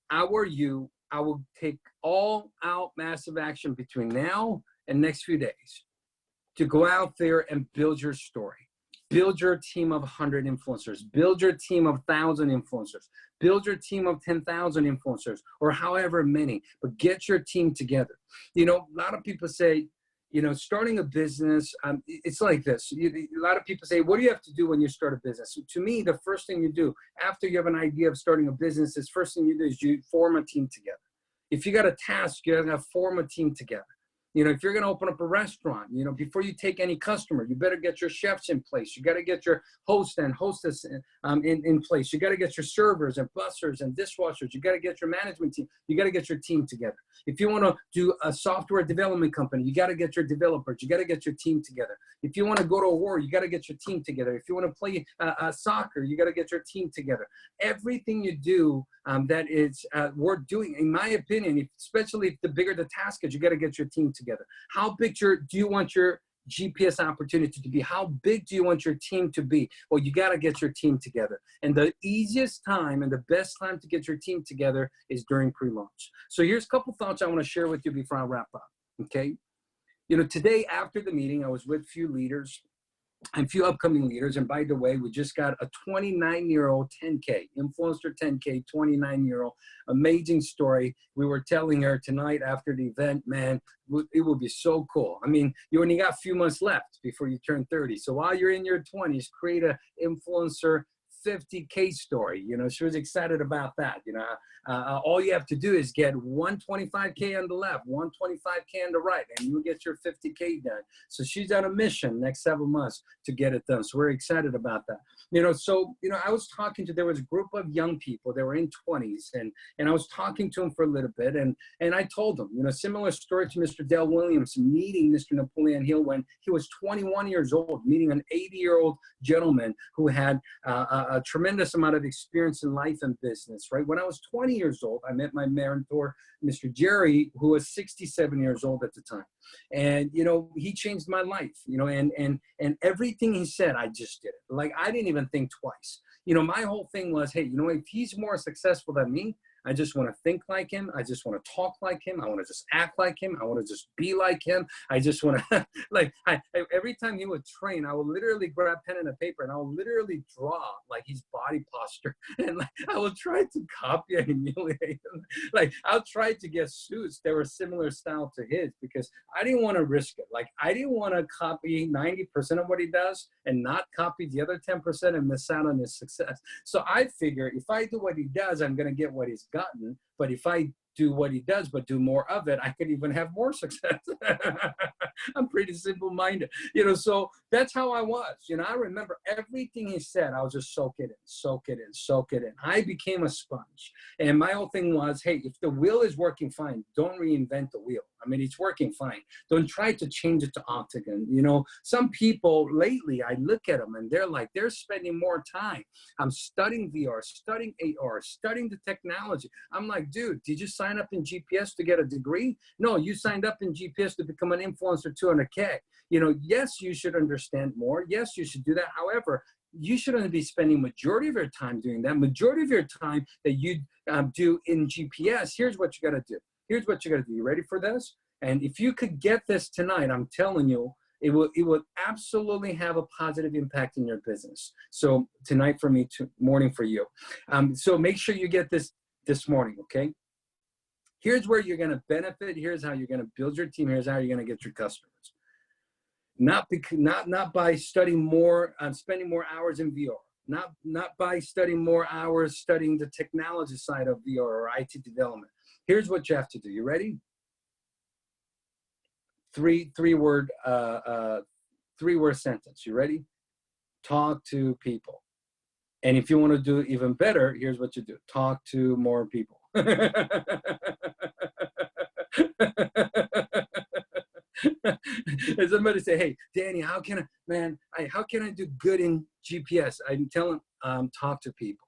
I would take all out massive action between now and next few days to go out there and build your story. Build your team of 100 influencers. Build your team of 1,000 influencers. Build your team of 10,000 influencers, or however many, but get your team together. A lot of people say, starting a business, it's like this. A lot of people say, what do you have to do when you start a business? So to me, the first thing you do after you have an idea of starting a business is first thing you do is you form a team together. If you got a task, you got to form a team together. If you're going to open up a restaurant, before you take any customer, you better get your chefs in place. You got to get your host and hostess in place. You got to get your servers and bussers and dishwashers. You got to get your management team. You got to get your team together. If you want to do a software development company, you got to get your developers. You got to get your team together. If you want to go to a war, you got to get your team together. If you want to play soccer, you got to get your team together. Everything you do that is worth doing, in my opinion, especially if the bigger the task is, you got to get your team together. How big do you want your GPS opportunity to be? How big do you want your team to be? Well, you got to get your team together. And the easiest time and the best time to get your team together is during pre-launch. So here's a couple thoughts I want to share with you before I wrap up, okay? Today after the meeting, I was with a few leaders, and a few upcoming leaders. And by the way, we just got a 29-year-old 10K, influencer 10K, 29-year-old, amazing story. We were telling her tonight after the event, man, it would be so cool. I mean, you only got a few months left before you turn 30. So while you're in your 20s, create an influencer 50K story. You know, she was excited about that. You know, all you have to do is get 125K on the left, 125K on the right, and you will get your 50K done. So she's on a mission next 7 months to get it done. So we're excited about that. You know, so, you know, I was talking to, there was a group of young people, they were in 20s, and I was talking to them for a little bit, and I told them, you know, similar story to Mr. Dale Williams meeting Mr. Napoleon Hill when he was 21 years old, meeting an 80-year-old gentleman who had a tremendous amount of experience in life and business, right? When I was 20 years old, I met my mentor, Mr. Jerry, who was 67 years old at the time. And, you know, he changed my life, you know, and everything he said, I just did it. Like, I didn't even think twice. You know, my whole thing was, hey, you know, if he's more successful than me, I just want to think like him. I just want to talk like him. I want to just act like him. I want to just be like him. I just want to, like, every time he would train, I would literally grab pen and a paper and I would literally draw like his body posture. And like, I would try to copy and emulate him. Like, I'll try to get suits that were similar style to his because I didn't want to risk it. Like, I didn't want to copy 90% of what he does and not copy the other 10% and miss out on his success. So I figure if I do what he does, I'm going to get what he's gotten. But if I do what he does, but do more of it, I could even have more success. I'm pretty simple-minded, you know, so that's how I was. You know, I remember everything he said, I was just soak it in, soak it in, soak it in. I became a sponge. And my whole thing was, hey, if the wheel is working fine, don't reinvent the wheel. I mean, it's working fine. Don't try to change it to octagon. You know, some people lately, I look at them and they're like, they're spending more time. I'm studying VR, studying AR, studying the technology. I'm like, dude, did you sign up in GPS to get a degree? No, you signed up in GPS to become an influencer 200K. You know, yes, you should understand more. Yes, you should do that. However, you shouldn't be spending majority of your time doing that. Majority of your time that you do in GPS, here's what you got to do. Here's what you got to do. You ready for this? And if you could get this tonight, I'm telling you, it will absolutely have a positive impact in your business. So tonight for me, morning for you. So make sure you get this morning, okay? Here's where you're going to benefit. Here's how you're going to build your team. Here's how you're going to get your customers. Not by studying more, spending more hours in VR. Not by studying more hours studying the technology side of VR or IT development. Here's what you have to do. You ready? Three-word sentence. You ready? Talk to people. And if you want to do even better, here's what you do. Talk to more people. And somebody say, hey, Danny, how can I do good in GPS? I'm telling, talk to people.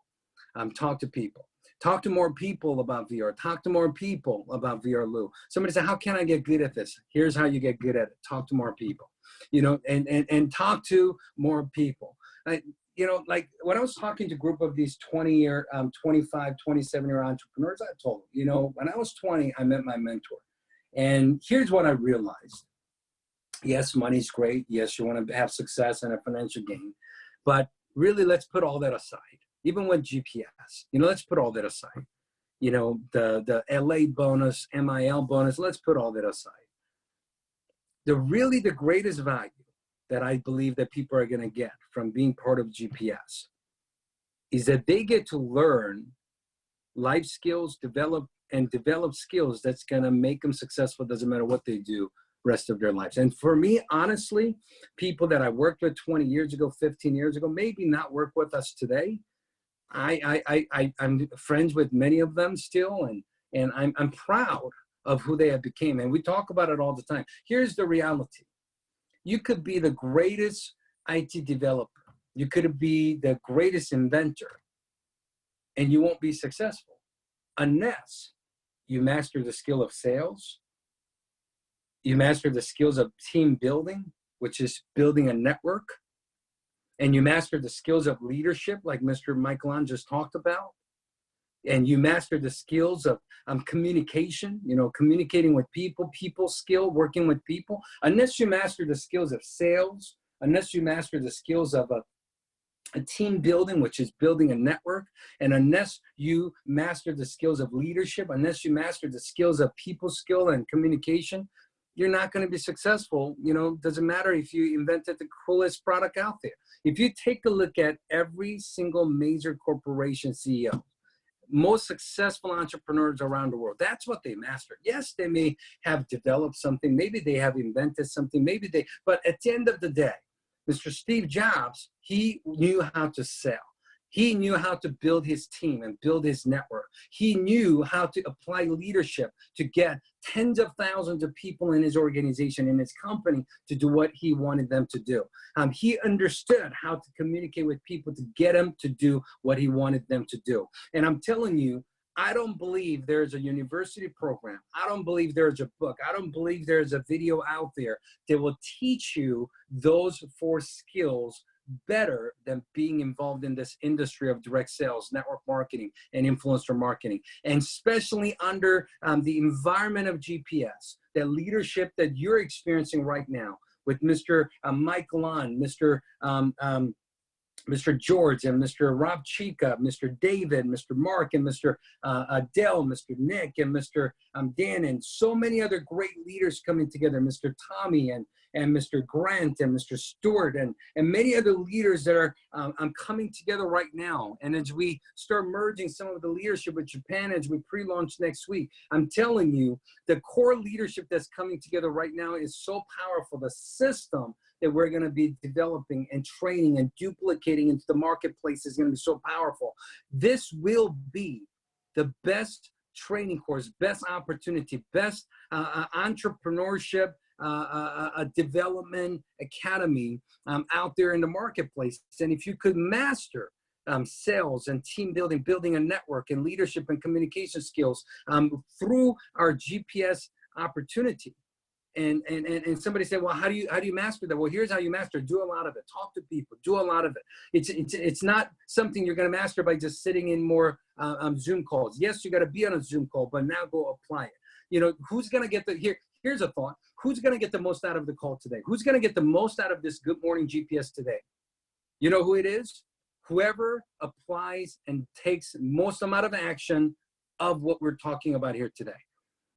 Talk to people. Talk to more people about VR. Talk to more people about VR Lou. Somebody say, how can I get good at this? Here's how you get good at it. Talk to more people, you know, and talk to more people. You know, like when I was talking to a group of these 20-year, 25, 27-year entrepreneurs, I told them, you know, when I was 20, I met my mentor. And here's what I realized. Yes, money's great. Yes, you want to have success and a financial gain. But really, let's put all that aside. Even with GPS, you know, let's put all that aside. You know, the LA bonus, MIL bonus, let's put all that aside. The greatest value that I believe that people are going to get from being part of GPS is that they get to learn life skills, develop skills that's going to make them successful. Doesn't matter what they do rest of their lives. And for me, honestly, people that I worked with 20 years ago, 15 years ago, maybe not work with us today. I'm friends with many of them still, and I'm proud of who they have become. And we talk about it all the time. Here's the reality. You could be the greatest IT developer. You could be the greatest inventor, and you won't be successful unless you master the skill of sales. You master the skills of team building, which is building a network. And you master the skills of leadership, like Mr. Michael just talked about. And you master the skills of communication, you know, communicating with people skill, working with people. Unless you master the skills of sales, unless you master the skills of a team building, which is building a network, and unless you master the skills of leadership, unless you master the skills of people skill and communication, you're not going to be successful. You know, doesn't matter if you invented the coolest product out there. If you take a look at every single major corporation CEO, most successful entrepreneurs around the world, that's what they mastered. Yes, they may have developed something, maybe they have invented something, but at the end of the day, Mr. Steve Jobs, he knew how to sell. He knew how to build his team and build his network. He knew how to apply leadership to get tens of thousands of people in his organization, in his company, to do what he wanted them to do. He understood how to communicate with people to get them to do what he wanted them to do. And I'm telling you, I don't believe there's a university program. I don't believe there's a book. I don't believe there's a video out there that will teach you those 4 skills better than being involved in this industry of direct sales, network marketing, and influencer marketing. And especially under the environment of GPS, the leadership that you're experiencing right now with Mr. Mike Lon, Mr. George, and Mr. Rob Chica, Mr. David, Mr. Mark, and Mr. Dell, Mr. Nick, and Mr. Dan, and so many other great leaders coming together, Mr. Tommy, and Mr. Grant, and Mr. Stewart, and many other leaders that are coming together right now. And as we start merging some of the leadership with Japan, as we pre-launch next week, I'm telling you, the core leadership that's coming together right now is so powerful. The system that we're going to be developing and training and duplicating into the marketplace is going to be so powerful. This will be the best training course, best opportunity, best entrepreneurship development academy out there in the marketplace. And if you could master sales and team building, building a network, and leadership and communication skills through our GPS opportunity. And somebody said, well, how do you master that? Well, here's how you master it. Do a lot of it. Talk to people. Do a lot of it. It's not something you're going to master by just sitting in more Zoom calls. Yes, you got to be on a Zoom call, but now go apply it. You know, who's going to get here's a thought. Who's going to get the most out of the call today? Who's going to get the most out of this Good Morning GPS today? You know who it is? Whoever applies and takes most amount of action of what we're talking about here today.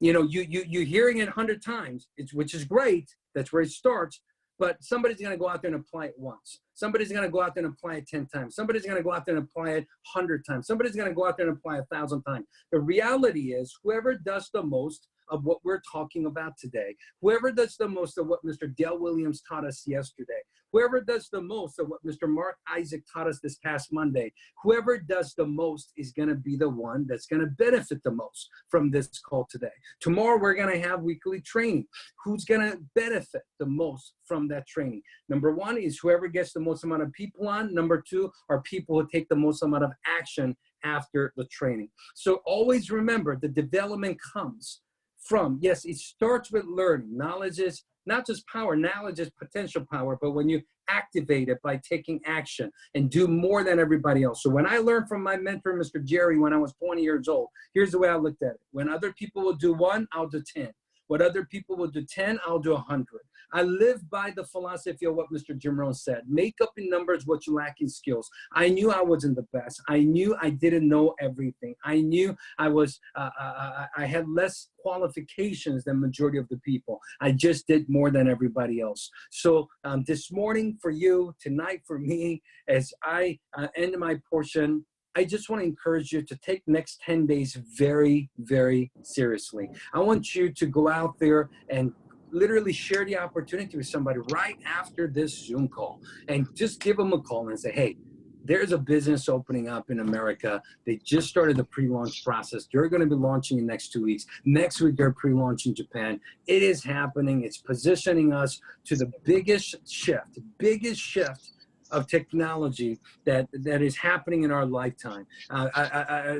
You know, you're hearing it 100 times, which is great. That's where it starts. But somebody's going to go out there and apply it once. Somebody's going to go out there and apply it 10 times. Somebody's going to go out there and apply it 100 times. Somebody's going to go out there and apply 1,000 times. The reality is, whoever does the most of what we're talking about today, whoever does the most of what Mr. Dale Williams taught us yesterday, whoever does the most of what Mr. Marc Isaac taught us this past Monday, whoever does the most is going to be the one that's going to benefit the most from this call today. Tomorrow, we're going to have weekly training. Who's going to benefit the most from that training? Number one is whoever gets the most amount of people on. Number two are people who take the most amount of action after the training. So always remember, the development comes from, yes, it starts with learning. Knowledge is not just power, knowledge is potential power, but when you activate it by taking action and do more than everybody else. So when I learned from my mentor, Mr. Jerry, when I was 20 years old, here's the way I looked at it. When other people will do 1, I'll do 10. What other people will do 10, I'll do 100. I live by the philosophy of what Mr. Jim Rohn said. Make up in numbers what you lack in skills. I knew I wasn't the best. I knew I didn't know everything. I knew I was, I had less qualifications than majority of the people. I just did more than everybody else. So this morning for you, tonight for me, as I end my portion, I just want to encourage you to take next 10 days very, very seriously. I want you to go out there and literally share the opportunity with somebody right after this Zoom call and just give them a call and say, hey, there's a business opening up in America. They just started the pre-launch process. They're going to be launching in the next 2 weeks. Next week, they're pre-launching Japan. It is happening. It's positioning us to the biggest shift of technology that is happening in our lifetime.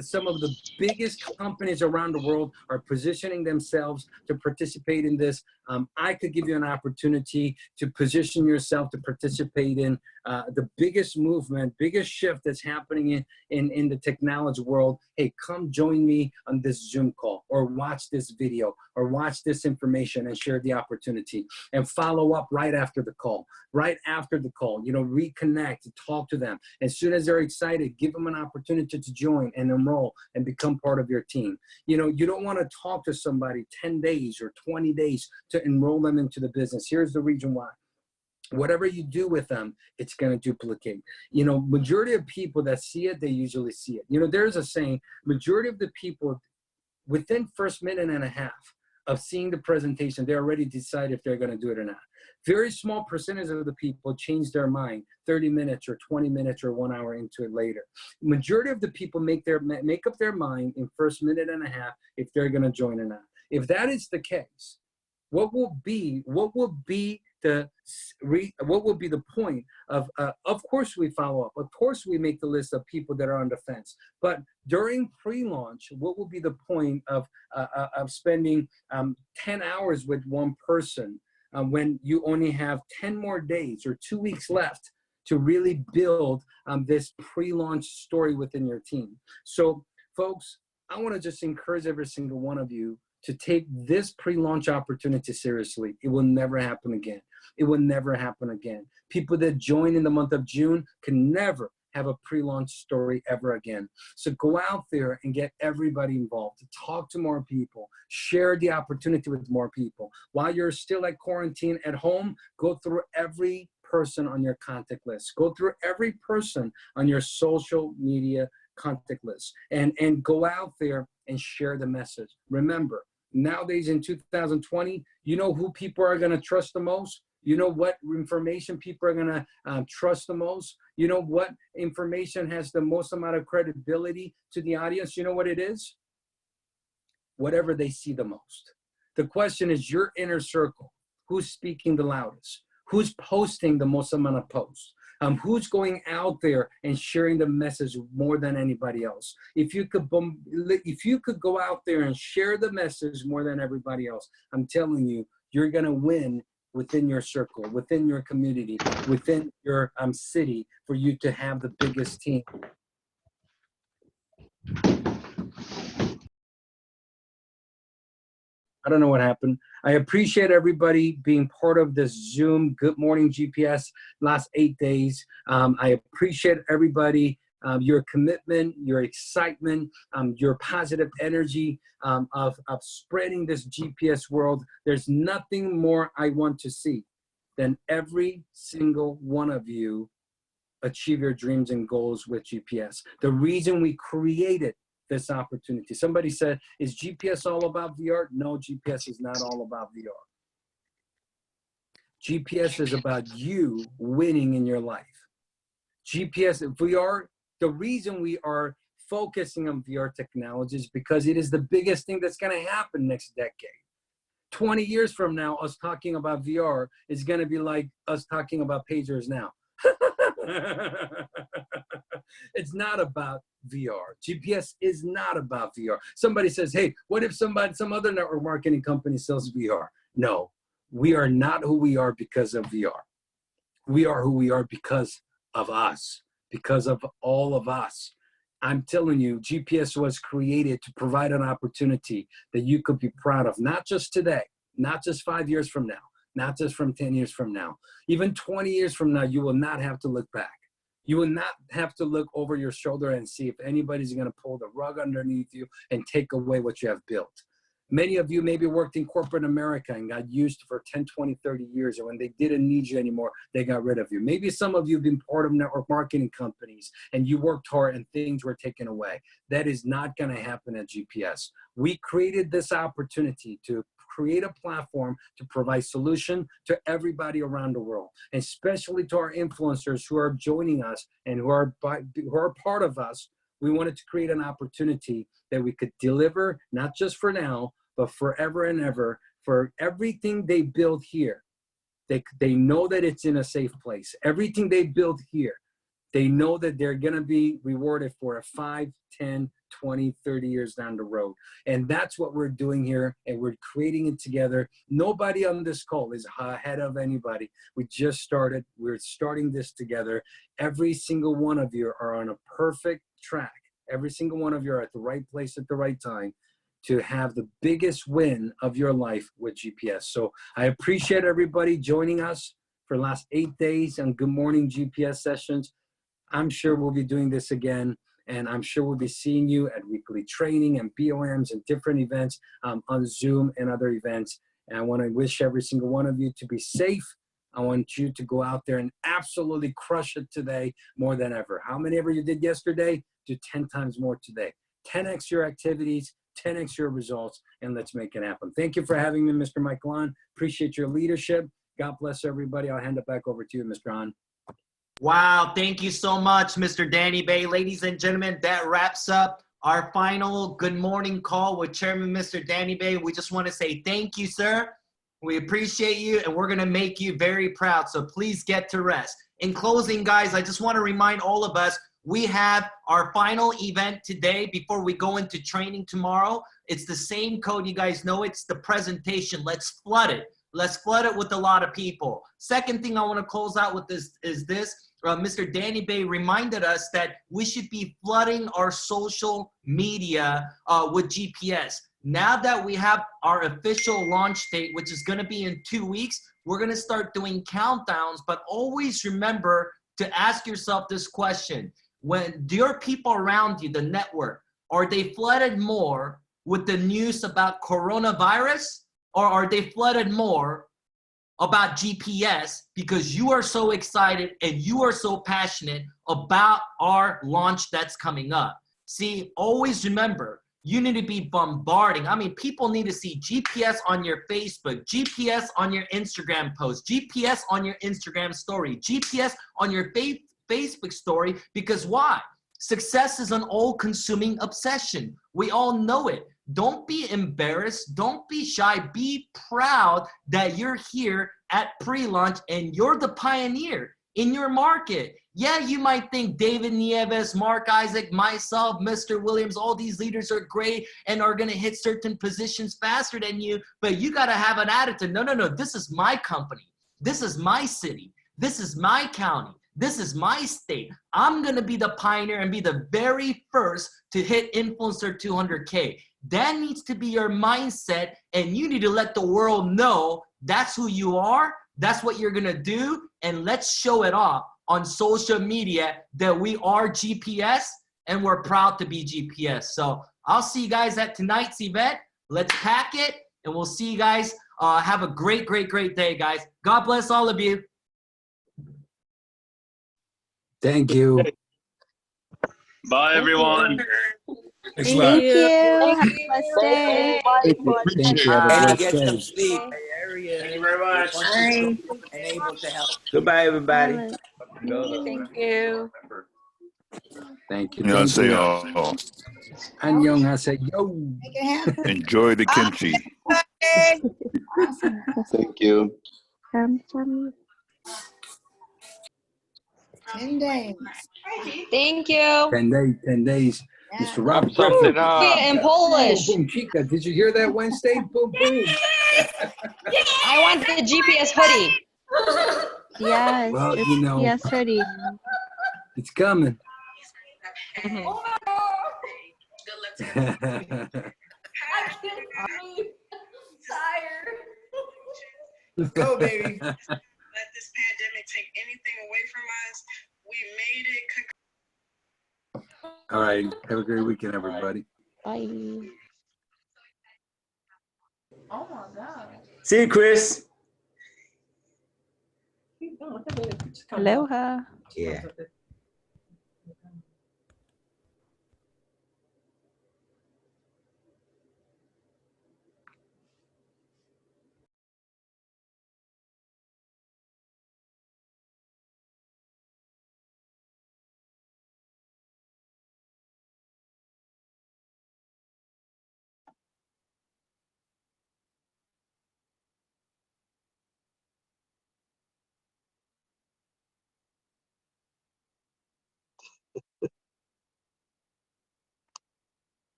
Some of the biggest companies around the world are positioning themselves to participate in this I could give you an opportunity to position yourself to participate in the biggest movement, biggest shift that's happening in the technology world. Hey, come join me on this Zoom call, or watch this video, or watch this information and share the opportunity, and follow up right after the call. Right after the call, reconnect, talk to them. As soon as they're excited, give them an opportunity to join and enroll and become part of your team. You don't want to talk to somebody 10 days or 20 days to enroll them into the business. Here's the reason why. Whatever you do with them, it's going to duplicate. Majority of people that see it, they usually see it. There's a saying, majority of the people within first minute and a half of seeing the presentation, they already decide if they're going to do it or not. Very small percentage of the people change their mind 30 minutes or 20 minutes or 1 hour into it later. Majority of the people make up their mind in first minute and a half if they're going to join or not. If that is the case, what will be the point of course we follow up, of course we make the list of people that are on the fence, but during pre-launch, what will be the point of spending 10 hours with one person when you only have 10 more days or 2 weeks left to really build this pre-launch story within your team? So folks, I want to just encourage every single one of you to take this pre-launch opportunity seriously. It will never happen again. It will never happen again. People that join in the month of June can never have a pre-launch story ever again. So go out there and get everybody involved. Talk to more people. Share the opportunity with more people. While you're still at quarantine at home, go through every person on your contact list. Go through every person on your social media contact list, and go out there and share the message. Remember, nowadays in 2020, you know who people are going to trust the most? You know what information people are going to trust the most? You know what information has the most amount of credibility to the audience? You know what it is? Whatever they see the most. The question is your inner circle. Who's speaking the loudest? Who's posting the most amount of posts? Who's going out there and sharing the message more than anybody else? If you could go out there and share the message more than everybody else, I'm telling you, you're going to win within your circle, within your community, within your city, for you to have the biggest team. I don't know what happened. I appreciate everybody being part of this Zoom Good Morning GPS last 8 days. I appreciate everybody, your commitment, your excitement, your positive energy of spreading this GPS world. There's nothing more I want to see than every single one of you achieve your dreams and goals with GPS. The reason we created this opportunity. Somebody said, is GPS all about VR? No, GPS is not all about VR. GPS is about you winning in your life. GPS, VR, the reason we are focusing on VR technology is because it is the biggest thing that's going to happen next decade. 20 years from now, us talking about VR is going to be like us talking about pagers now. It's not about VR. GPS is not about VR. Somebody says, hey, what if some other network marketing company sells VR? No, we are not who we are because of VR. We are who we are because of us, because of all of us. I'm telling you, GPS was created to provide an opportunity that you could be proud of, not just today, not just 5 years from now, not just from 10 years from now. Even 20 years from now, you will not have to look back. You will not have to look over your shoulder and see if anybody's going to pull the rug underneath you and take away what you have built. Many of you maybe worked in corporate America and got used for 10, 20, 30 years, and when they didn't need you anymore, they got rid of you. Maybe some of you have been part of network marketing companies and you worked hard and things were taken away. That is not going to happen at GPS. We created this opportunity to create a platform to provide solution to everybody around the world, especially to our influencers who are joining us and who are part of us. We wanted to create an opportunity that we could deliver, not just for now, but forever and ever, for everything they build here. They know that it's in a safe place. Everything they build here, They know that they're going to be rewarded for a 5, 10, 20, 30 years down the road. And that's what we're doing here, and we're creating it together. Nobody on this call is ahead of anybody. We just started. We're starting this together. Every single one of you are on a perfect track. Every single one of you are at the right place at the right time to have the biggest win of your life with GPS. So I appreciate everybody joining us for the last 8 days on Good Morning GPS sessions. I'm sure we'll be doing this again, and I'm sure we'll be seeing you at weekly training and BOMs and different events on Zoom and other events. And I want to wish every single one of you to be safe. I want you to go out there and absolutely crush it today more than ever. How many ever you did yesterday, do 10 times more today. 10x your activities, 10x your results, and let's make it happen. Thank you for having me, Mr. Mike Lon. Appreciate your leadership. God bless everybody. I'll hand it back over to you, Mr. Hahn.
Wow, thank you so much, Mr. Danny Bay. Ladies and gentlemen, that wraps up our final Good Morning call with Chairman Mr. Danny Bay. We just want to say thank you, sir. We appreciate you, and we're going to make you very proud, so please get to rest. In closing, guys, I just want to remind all of us, we have our final event today before we go into training tomorrow. It's the same code. You guys know it's the presentation. Let's flood it. Let's flood it with a lot of people. Second thing I want to close out with this is this. Mr. Danny Bay reminded us that we should be flooding our social media with GPS. Now that we have our official launch date, which is going to be in 2 weeks, we're going to start doing countdowns. But always remember to ask yourself this question. When your people around you, the network, are they flooded more with the news about coronavirus, or are they flooded more about GPS because you are so excited and you are so passionate about our launch that's coming up? See, always remember, you need to be bombarding. I mean, people need to see GPS on your Facebook, GPS on your Instagram post, GPS on your Instagram story, GPS on your Facebook story, because why? Success is an all-consuming obsession. We all know it. Don't be embarrassed. Don't be shy. Be proud that you're here at pre-launch and you're the pioneer in your market. Yeah, you might think David Nieves, Marc Isaac, myself, Mr. Williams, all these leaders are great and are going to hit certain positions faster than you, but you got to have an attitude. No, no, no. This is my company. This is my city. This is my county. This is my state. I'm going to be the pioneer and be the very first to hit Influencer 200K. That needs to be your mindset, and you need to let the world know that's who you are, that's what you're going to do, and let's show it off on social media that we are GPS, and we're proud to be GPS. So I'll see you guys at tonight's event. Let's pack it, and we'll see you guys. Have a great, great, great day, guys. God bless all of you.
Thank you.
Bye, everyone.
Thanks a lot.
Thank you.
Have a blessed day.
Thank you. Have a
Danny,
blessed
get some
day.
sleep.
Thank you very much.
And able to help.
Goodbye, everybody.
Thank you.
Thank you.
안녕하세요.
안녕하세요.
Enjoy the kimchi.
Thank you.
From
10 days.
Thank you.
10 days.
Yeah.
Mr. Robert
Sum
Griffin.
it up.
In Polish.
Boom, chica. Did you hear that Wednesday? Boom, boom.
I want the GPS hoodie.
Yes,
Well,
it's
you know,
yes hoodie.
it's coming.
Let's go, baby. Let this pandemic take anything away from us. We made it.
All right. Have a great weekend, everybody.
Bye.
Oh my God.
See you, Chris.
Aloha.
Yeah.